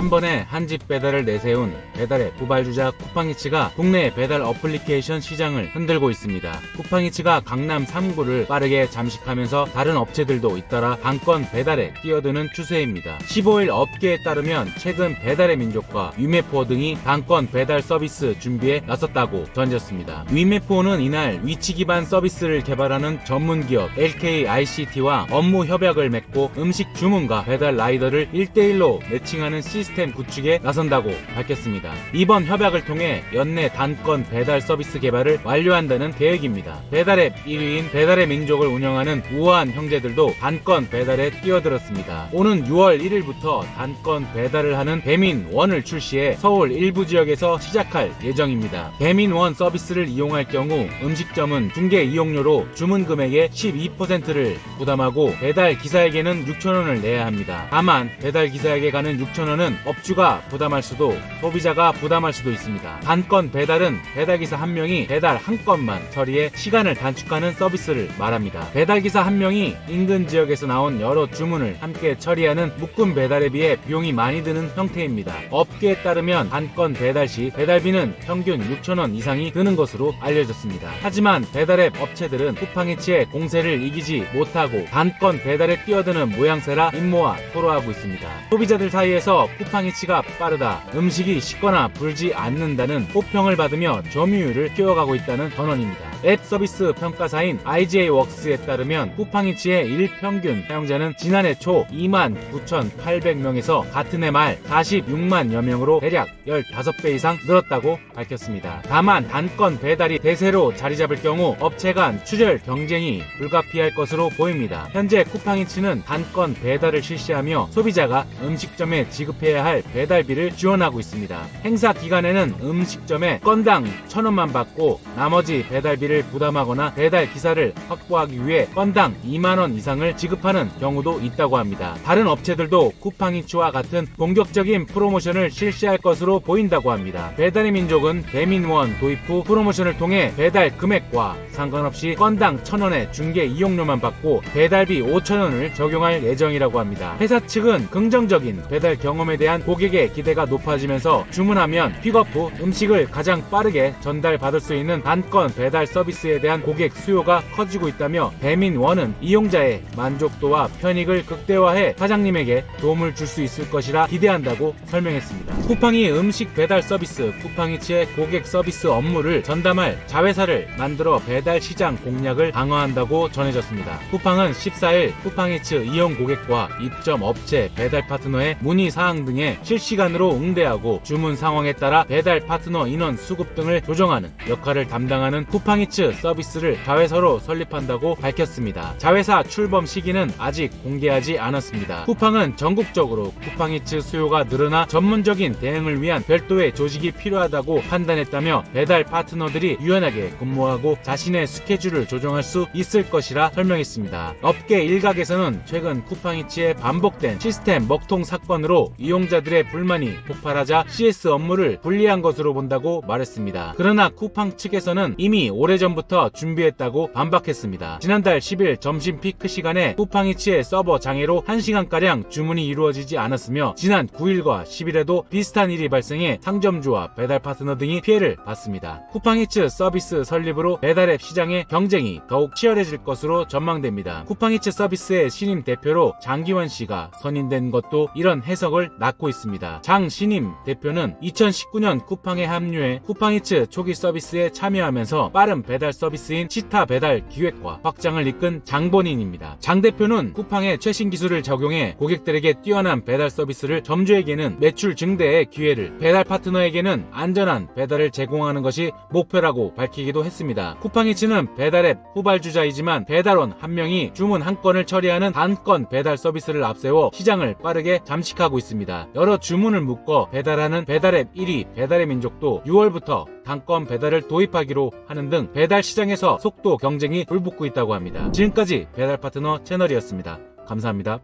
한 번에 한 집 배달을 내세운 배달의 후발주자 쿠팡이츠가 국내 배달 어플리케이션 시장을 흔들고 있습니다. 쿠팡이츠가 강남 3구를 빠르게 잠식하면서 다른 업체들도 잇따라 단건 배달에 뛰어드는 추세입니다. 15일 업계에 따르면 최근 배달의 민족과 위메포 등이 단건 배달 서비스 준비에 나섰다고 전했습니다. 위메포는 이날 위치 기반 서비스를 개발하는 전문 기업 LKICT와 업무 협약을 맺고 음식 주문과 배달 라이더를 1대1로 매칭하는 시스템 구축에 나선다고 밝혔습니다. 이번 협약을 통해 연내 단건 배달 서비스 개발을 완료한다는 계획입니다. 배달앱 1위인 배달의 민족을 운영하는 우아한 형제들도 단건 배달에 뛰어들었습니다. 오는 6월 1일부터 단건 배달을 하는 배민원을 출시해 서울 일부 지역에서 시작할 예정입니다. 배민원 서비스를 이용할 경우 음식점은 중개 이용료로 주문 금액의 12%를 부담하고 배달 기사에게는 6,000원을 내야 합니다. 다만 배달 기사에게 가는 6,000원은 업주가 부담할 수도 소비자가 부담할 수도 있습니다. 단건 배달은 배달기사 한 명이 배달 한 건만 처리해 시간을 단축하는 서비스를 말합니다. 배달기사 한 명이 인근 지역에서 나온 여러 주문을 함께 처리하는 묶음 배달에 비해 비용이 많이 드는 형태입니다. 업계에 따르면 단건 배달 시 배달비는 평균 6,000원 이상이 드는 것으로 알려졌습니다. 하지만 배달앱 업체들은 쿠팡이츠의 공세를 이기지 못하고 단건 배달에 뛰어드는 모양새라 임모와 토로하고 있습니다. 소비자들 사이에서 쿠팡이츠가 빠르다, 음식이 식거나 불지 않는다는 호평을 받으며 점유율을 키워가고 있다는 전언입니다. 앱 서비스 평가사인 IJ웍스에 따르면 쿠팡이츠의 일평균 사용자는 지난해 초 29,800명에서 같은 해 말 46만여 명으로 대략 15배 이상 늘었다고 밝혔습니다. 다만 단건 배달이 대세로 자리 잡을 경우 업체 간 추절 경쟁이 불가피할 것으로 보입니다. 현재 쿠팡이츠는 단건 배달을 실시하며 소비자가 음식점에 지급해야 할 배달비를 지원하고 있습니다. 행사 기간에는 음식점에 건당 1,000원만 받고 나머지 배달비를 부담하거나 배달 기사를 확보하기 위해 건당 2만원 이상을 지급하는 경우도 있다고 합니다. 다른 업체들도 쿠팡이츠와 같은 공격적인 프로모션을 실시할 것으로 보인다고 합니다. 배달의 민족은 배민원 도입 후 프로모션을 통해 배달 금액과 상관없이 건당 1,000원의 중개 이용료만 받고 배달비 5,000원을 적용할 예정이라고 합니다. 회사 측은 긍정적인 배달 경험에 대한 고객의 기대가 높아지면서 주문하면 픽업 후 음식을 가장 빠르게 전달받을 수 있는 단건 배달 서비스에 대한 고객 수요가 커지고 있다며 배민원은 이용자의 만족도와 편익을 극대화해 사장님에게 도움을 줄 수 있을 것이라 기대한다고 설명했습니다. 쿠팡이 음식 배달 서비스 쿠팡이츠의 고객 서비스 업무를 전담할 자회사를 만들어 배달 시장 공략을 강화한다고 전해졌습니다. 쿠팡은 14일 쿠팡이츠 이용 고객과 입점 업체 배달 파트너의 문의 사항 등에 실시간으로 응대하고 주문 상황에 따라 배달 파트너 인원 수급 등을 조정하는 역할을 담당하는 쿠팡이츠 서비스를 자회사로 설립한다고 밝혔습니다. 자회사 출범 시기는 아직 공개하지 않았습니다. 쿠팡은 전국적으로 쿠팡이츠 수요가 늘어나 전문적인 대응을 위한 별도의 조직이 필요하다고 판단했다며 배달 파트너들이 유연하게 근무하고 자신의 스케줄을 조정할 수 있을 것이라 설명했습니다. 업계 일각에서는 최근 쿠팡이츠의 반복된 시스템 먹통 사건으로 이용자들의 불만이 폭발하자 CS 업무를 분리한 것으로 본다고 말했습니다. 그러나 쿠팡 측에서는 이미 오래전부터 준비했다고 반박했습니다. 지난달 10일 점심 피크 시간에 쿠팡이츠의 서버 장애로 1시간가량 주문이 이루어지지 않았으며 지난 9일과 10일에도 비슷한 일이 발생해 상점주와 배달 파트너 등이 피해를 봤습니다. 쿠팡이츠 서비스 설립으로 배달앱 시장의 경쟁이 더욱 치열해질 것으로 전망됩니다. 쿠팡이츠 서비스의 신임 대표로 장기원 씨가 선임된 것도 이런 해석을 낳고 있습니다. 장 신임 대표는 2019년 쿠팡에 합류해 쿠팡이츠 초기 서비스에 참여하면서 빠른 배달 서비스인 치타 배달 기획과 확장을 이끈 장본인입니다. 장 대표는 쿠팡의 최신 기술을 적용해 고객들에게 뛰어난 배달 서비스를 점주에게는 매출 증대의 기회를, 배달 파트너에게는 안전한 배달을 제공하는 것이 목표라고 밝히기도 했습니다. 쿠팡이츠는 배달앱 후발주자이지만 배달원 한 명이 주문 한 건을 처리하는 단건 배달 서비스를 앞세워 시장을 빠르게 잠식하고 있습니다. 여러 주문을 묶어 배달하는 배달앱 1위 배달의 민족도 6월부터 단건 배달을 도입하기로 하는 등 배달 시장에서 속도 경쟁이 불붙고 있다고 합니다. 지금까지 배달 파트너 채널이었습니다. 감사합니다.